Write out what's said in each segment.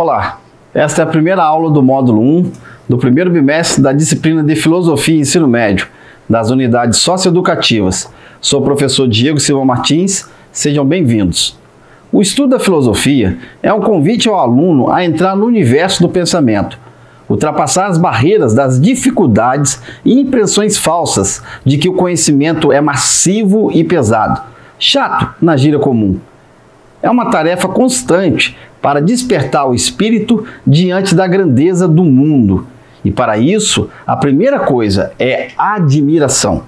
Olá, esta é a primeira aula do módulo 1 do primeiro bimestre da disciplina de Filosofia e Ensino Médio, das unidades socioeducativas. Sou o professor Diego Silva Martins, sejam bem-vindos. O estudo da filosofia é um convite ao aluno a entrar no universo do pensamento, ultrapassar as barreiras das dificuldades e impressões falsas de que o conhecimento é massivo e pesado, chato na gíria comum. É uma tarefa constante para despertar o espírito diante da grandeza do mundo. E para isso, a primeira coisa é admiração.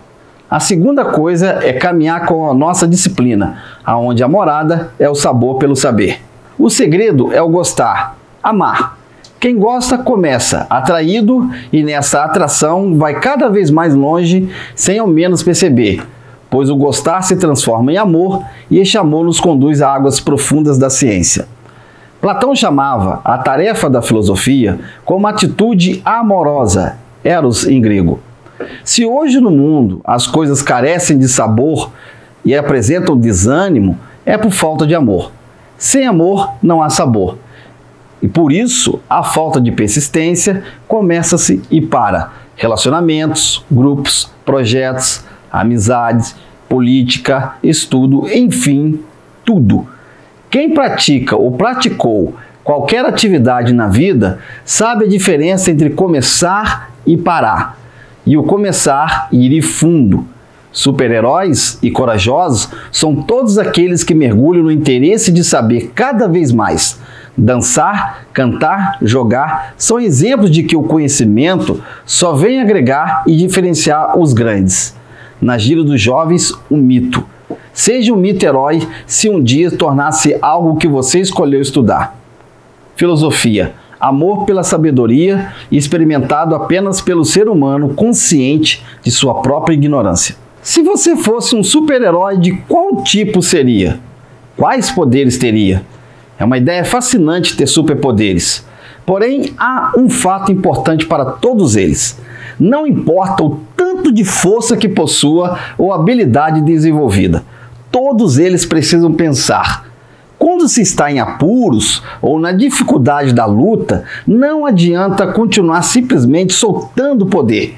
A segunda coisa é caminhar com a nossa disciplina, aonde a morada é o sabor pelo saber. O segredo é o gostar, amar. Quem gosta começa atraído e nessa atração vai cada vez mais longe sem ao menos perceber, pois o gostar se transforma em amor e este amor nos conduz a águas profundas da ciência. Platão chamava a tarefa da filosofia como atitude amorosa, eros em grego. Se hoje no mundo as coisas carecem de sabor e apresentam desânimo, é por falta de amor. Sem amor não há sabor. E por isso, a falta de persistência começa-se e para relacionamentos, grupos, projetos, amizades, política, estudo, enfim, tudo. Quem pratica ou praticou qualquer atividade na vida sabe a diferença entre começar e parar, e o começar e ir fundo. Super-heróis e corajosos são todos aqueles que mergulham no interesse de saber cada vez mais. Dançar, cantar, jogar são exemplos de que o conhecimento só vem agregar e diferenciar os grandes. Na gíria dos jovens, um mito. Seja um mito-herói se um dia tornar-se algo que você escolheu estudar. Filosofia, amor pela sabedoria experimentado apenas pelo ser humano consciente de sua própria ignorância. Se você fosse um super-herói, de qual tipo seria? Quais poderes teria? É uma ideia fascinante ter superpoderes. Porém, há um fato importante para todos eles. Não importa o tanto de força que possua ou habilidade desenvolvida. Todos eles precisam pensar. Quando se está em apuros ou na dificuldade da luta, não adianta continuar simplesmente soltando poder.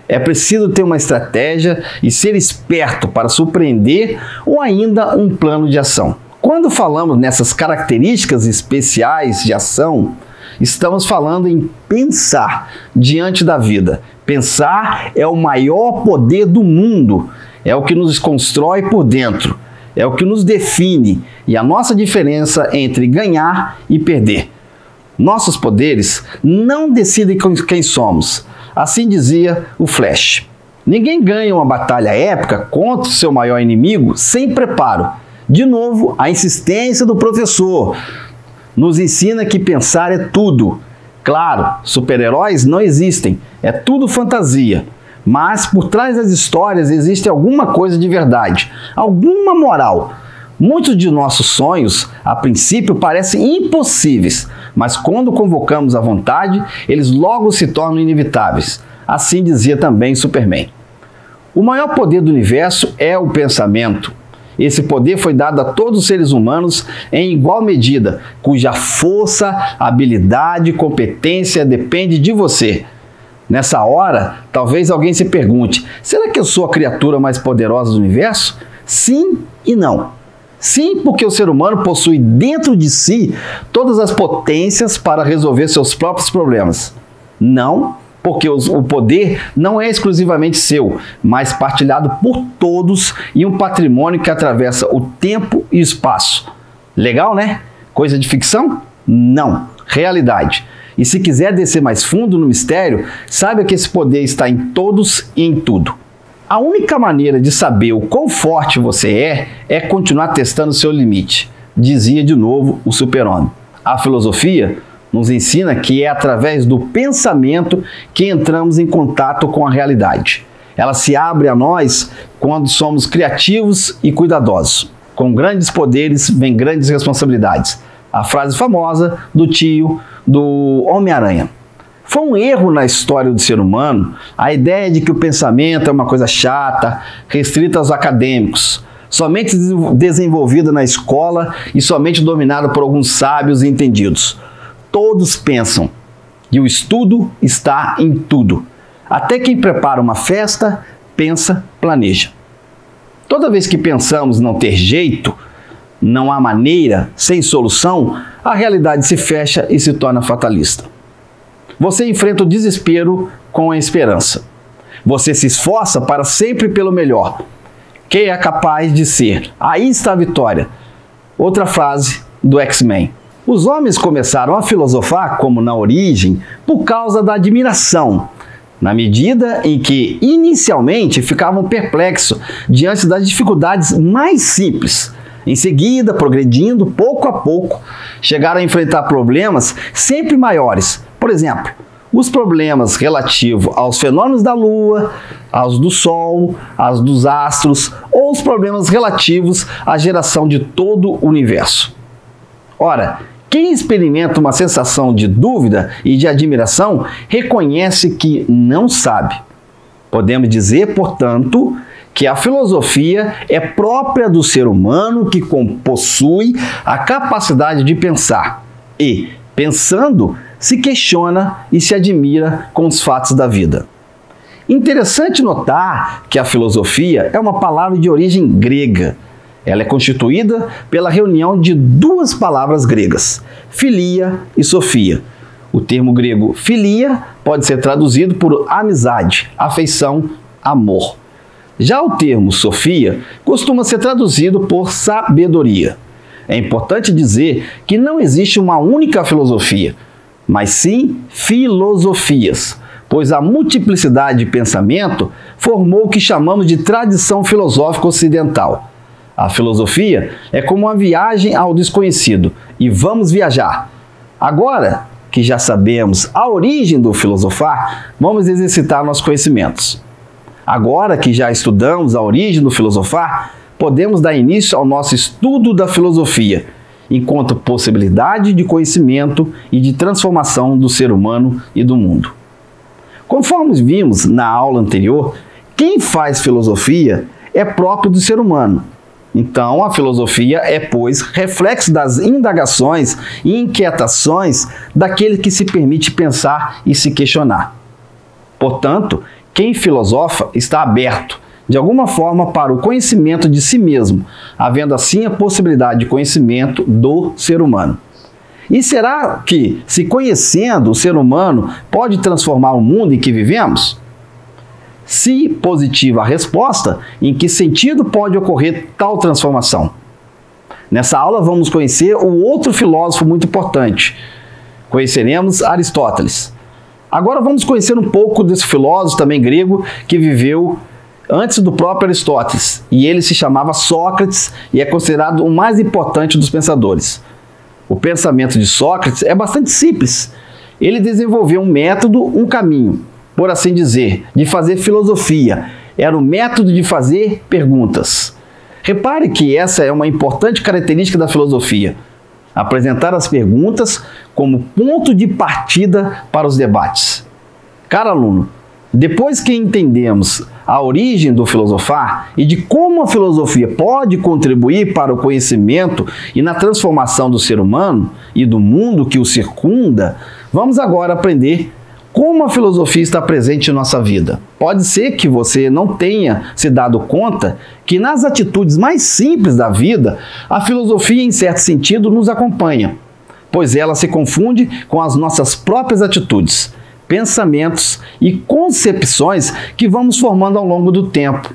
É preciso ter uma estratégia e ser esperto para surpreender ou ainda um plano de ação. Quando falamos nessas características especiais de ação, estamos falando em pensar diante da vida. Pensar é o maior poder do mundo, é o que nos constrói por dentro, é o que nos define e a nossa diferença entre ganhar e perder. Nossos poderes não decidem quem somos, assim dizia o Flash. Ninguém ganha uma batalha épica contra o seu maior inimigo sem preparo. De novo, a insistência do professor nos ensina que pensar é tudo. Claro, super-heróis não existem, é tudo fantasia. Mas por trás das histórias existe alguma coisa de verdade, alguma moral. Muitos de nossos sonhos, a princípio, parecem impossíveis, mas quando convocamos a vontade, eles logo se tornam inevitáveis. Assim dizia também Superman. O maior poder do universo é o pensamento. Esse poder foi dado a todos os seres humanos em igual medida, cuja força, habilidade e competência depende de você. Nessa hora, talvez alguém se pergunte, será que eu sou a criatura mais poderosa do universo? Sim e não. Sim, porque o ser humano possui dentro de si todas as potências para resolver seus próprios problemas. Não, porque o poder não é exclusivamente seu, mas partilhado por todos e um patrimônio que atravessa o tempo e o espaço. Legal, né? Coisa de ficção? Não, realidade. E se quiser descer mais fundo no mistério, saiba que esse poder está em todos e em tudo. A única maneira de saber o quão forte você é continuar testando seu limite, dizia de novo o super-homem. A filosofia nos ensina que é através do pensamento que entramos em contato com a realidade. Ela se abre a nós quando somos criativos e cuidadosos. Com grandes poderes vem grandes responsabilidades. A frase famosa do tio do Homem-Aranha. Foi um erro na história do ser humano a ideia de que o pensamento é uma coisa chata, restrita aos acadêmicos, somente desenvolvida na escola e somente dominada por alguns sábios e entendidos. todos pensam. E o estudo está em tudo. Até quem prepara uma festa, pensa, planeja. Toda vez que pensamos não ter jeito, não há maneira, sem solução, a realidade se fecha e se torna fatalista. Você enfrenta o desespero com a esperança. Você se esforça para sempre pelo melhor. Quem é capaz de ser? Aí está a vitória. Outra frase do X-Men. Os homens começaram a filosofar, como na origem, por causa da admiração, na medida em que inicialmente ficavam perplexos diante das dificuldades mais simples. Em seguida, progredindo pouco a pouco, chegaram a enfrentar problemas sempre maiores. Por exemplo, os problemas relativos aos fenômenos da Lua, aos do Sol, aos dos astros, ou os problemas relativos à geração de todo o universo. Ora, quem experimenta uma sensação de dúvida e de admiração reconhece que não sabe. Podemos dizer, portanto, que a filosofia é própria do ser humano que possui a capacidade de pensar e, pensando, se questiona e se admira com os fatos da vida. Interessante notar que a filosofia é uma palavra de origem grega. Ela é constituída pela reunião de duas palavras gregas, filia e sofia. O termo grego filia pode ser traduzido por amizade, afeição, amor. Já o termo sofia costuma ser traduzido por sabedoria. É importante dizer que não existe uma única filosofia, mas sim filosofias, pois a multiplicidade de pensamento formou o que chamamos de tradição filosófica ocidental. A filosofia é como uma viagem ao desconhecido, e vamos viajar. Agora que já sabemos a origem do filosofar, vamos exercitar nossos conhecimentos. Agora que já estudamos a origem do filosofar, podemos dar início ao nosso estudo da filosofia, enquanto possibilidade de conhecimento e de transformação do ser humano e do mundo. Conforme vimos na aula anterior, quem faz filosofia é próprio do ser humano. Então, a filosofia é, pois, reflexo das indagações e inquietações daquele que se permite pensar e se questionar. Portanto, quem filosofa está aberto, de alguma forma, para o conhecimento de si mesmo, havendo assim a possibilidade de conhecimento do ser humano. E será que, se conhecendo o ser humano, pode transformar o mundo em que vivemos? Se positiva a resposta, em que sentido pode ocorrer tal transformação? Nessa aula vamos conhecer o outro filósofo muito importante. Conheceremos Aristóteles. Agora vamos conhecer um pouco desse filósofo também grego que viveu antes do próprio Aristóteles. E ele se chamava Sócrates e é considerado o mais importante dos pensadores. O pensamento de Sócrates é bastante simples. Ele desenvolveu um método, um caminho, por assim dizer, de fazer filosofia. Era o método de fazer perguntas. Repare que essa é uma importante característica da filosofia. Apresentar as perguntas como ponto de partida para os debates. Caro aluno, depois que entendemos a origem do filosofar e de como a filosofia pode contribuir para o conhecimento e na transformação do ser humano e do mundo que o circunda, vamos agora aprender como a filosofia está presente em nossa vida. Pode ser que você não tenha se dado conta que nas atitudes mais simples da vida, a filosofia, em certo sentido, nos acompanha, pois ela se confunde com as nossas próprias atitudes, pensamentos e concepções que vamos formando ao longo do tempo.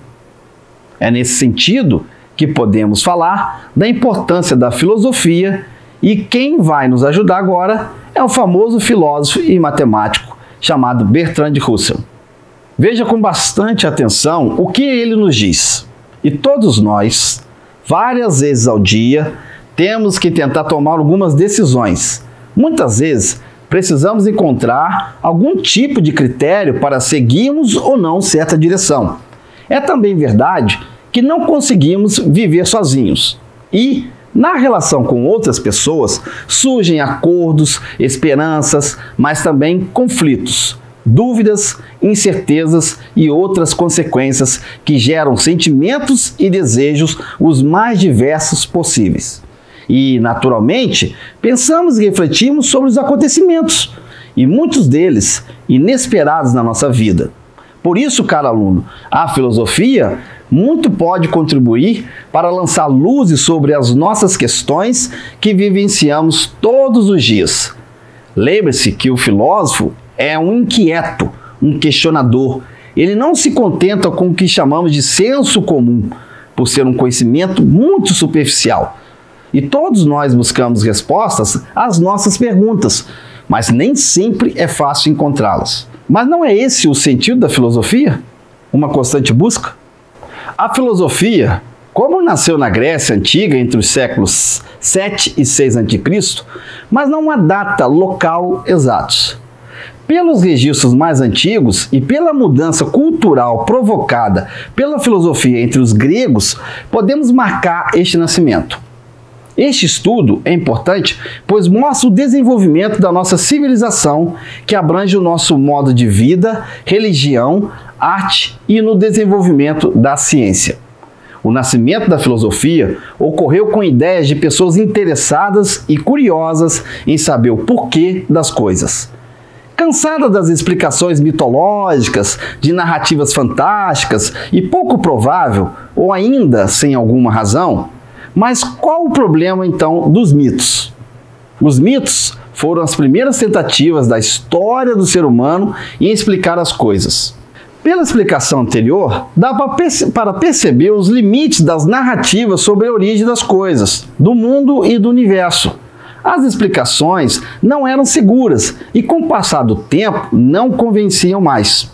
É nesse sentido que podemos falar da importância da filosofia, e quem vai nos ajudar agora é o famoso filósofo e matemático chamado Bertrand Russell. Veja com bastante atenção o que ele nos diz. E todos nós, várias vezes ao dia, temos que tentar tomar algumas decisões. Muitas vezes, precisamos encontrar algum tipo de critério para seguirmos ou não certa direção. É também verdade que não conseguimos viver sozinhos. E, na relação com outras pessoas, surgem acordos, esperanças, mas também conflitos, dúvidas, incertezas e outras consequências que geram sentimentos e desejos os mais diversos possíveis. E, naturalmente, pensamos e refletimos sobre os acontecimentos, e muitos deles inesperados na nossa vida. Por isso, caro aluno, a filosofia muito pode contribuir para lançar luzes sobre as nossas questões que vivenciamos todos os dias. Lembre-se que o filósofo é um inquieto, um questionador. Ele não se contenta com o que chamamos de senso comum, por ser um conhecimento muito superficial. E todos nós buscamos respostas às nossas perguntas, mas nem sempre é fácil encontrá-las. Mas não é esse o sentido da filosofia? Uma constante busca? A filosofia, como nasceu na Grécia Antiga entre os séculos 7 e 6 a.C., mas não há data local exatos. Pelos registros mais antigos e pela mudança cultural provocada pela filosofia entre os gregos, podemos marcar este nascimento. Este estudo é importante, pois mostra o desenvolvimento da nossa civilização, que abrange o nosso modo de vida, religião, arte e no desenvolvimento da ciência. O nascimento da filosofia ocorreu com ideias de pessoas interessadas e curiosas em saber o porquê das coisas. Cansada das explicações mitológicas, de narrativas fantásticas e pouco provável, ou ainda sem alguma razão, mas qual o problema, então, dos mitos? Os mitos foram as primeiras tentativas da história do ser humano em explicar as coisas. Pela explicação anterior, dá para perceber os limites das narrativas sobre a origem das coisas, do mundo e do universo. As explicações não eram seguras e, com o passar do tempo, não convenciam mais.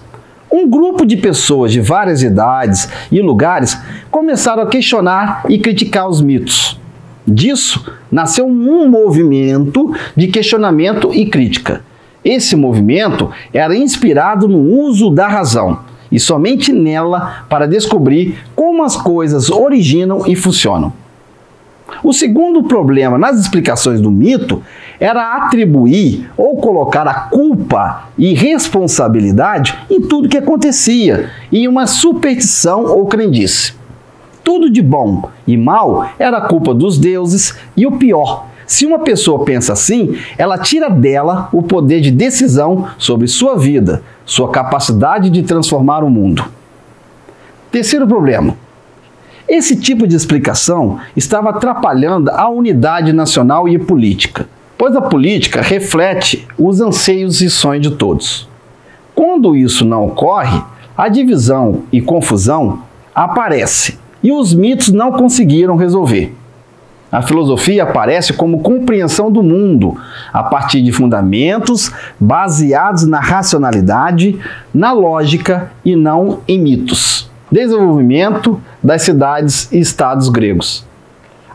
Um grupo de pessoas de várias idades e lugares começaram a questionar e criticar os mitos. Disso, nasceu um movimento de questionamento e crítica. Esse movimento era inspirado no uso da razão, e somente nela para descobrir como as coisas originam e funcionam. O segundo problema nas explicações do mito era atribuir ou colocar a culpa e responsabilidade em tudo que acontecia, em uma superstição ou crendice. Tudo de bom e mal era culpa dos deuses e o pior, se uma pessoa pensa assim, ela tira dela o poder de decisão sobre sua vida, sua capacidade de transformar o mundo. Terceiro problema. Esse tipo de explicação estava atrapalhando a unidade nacional e política, pois a política reflete os anseios e sonhos de todos. Quando isso não ocorre, a divisão e confusão aparece e os mitos não conseguiram resolver. A filosofia aparece como compreensão do mundo, a partir de fundamentos baseados na racionalidade, na lógica e não em mitos. Desenvolvimento das cidades e estados gregos.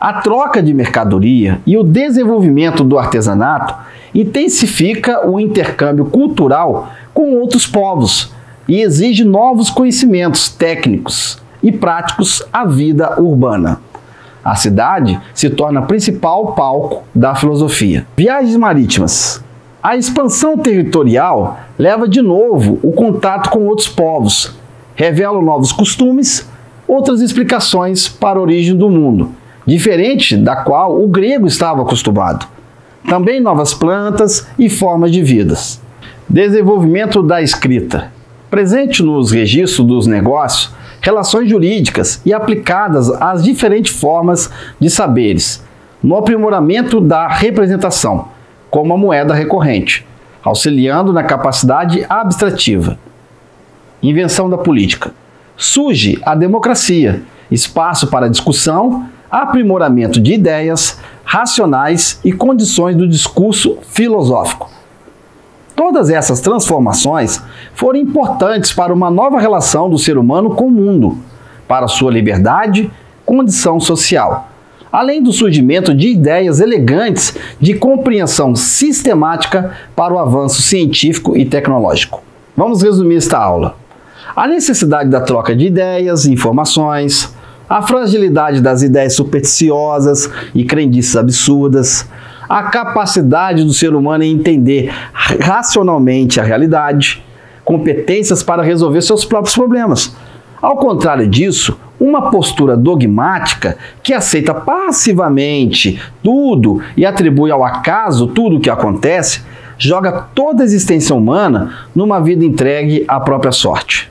A troca de mercadoria e o desenvolvimento do artesanato intensifica o intercâmbio cultural com outros povos e exige novos conhecimentos técnicos e práticos à vida urbana. A cidade se torna o principal palco da filosofia. Viagens marítimas. A expansão territorial leva de novo o contato com outros povos, revela novos costumes, outras explicações para a origem do mundo, diferente da qual o grego estava acostumado. Também novas plantas e formas de vidas. Desenvolvimento da escrita. Presente nos registros dos negócios, relações jurídicas e aplicadas às diferentes formas de saberes, no aprimoramento da representação, como a moeda recorrente, auxiliando na capacidade abstrativa. Invenção da política. Surge a democracia, espaço para discussão, aprimoramento de ideias racionais e condições do discurso filosófico. Todas essas transformações foram importantes para uma nova relação do ser humano com o mundo, para sua liberdade, condição social, além do surgimento de ideias elegantes de compreensão sistemática para o avanço científico e tecnológico. Vamos resumir esta aula. A necessidade da troca de ideias e informações, a fragilidade das ideias supersticiosas e crendices absurdas, a capacidade do ser humano em entender racionalmente a realidade, competências para resolver seus próprios problemas. Ao contrário disso, Uma postura dogmática que aceita passivamente tudo e atribui ao acaso tudo o que acontece, joga toda a existência humana numa vida entregue à própria sorte.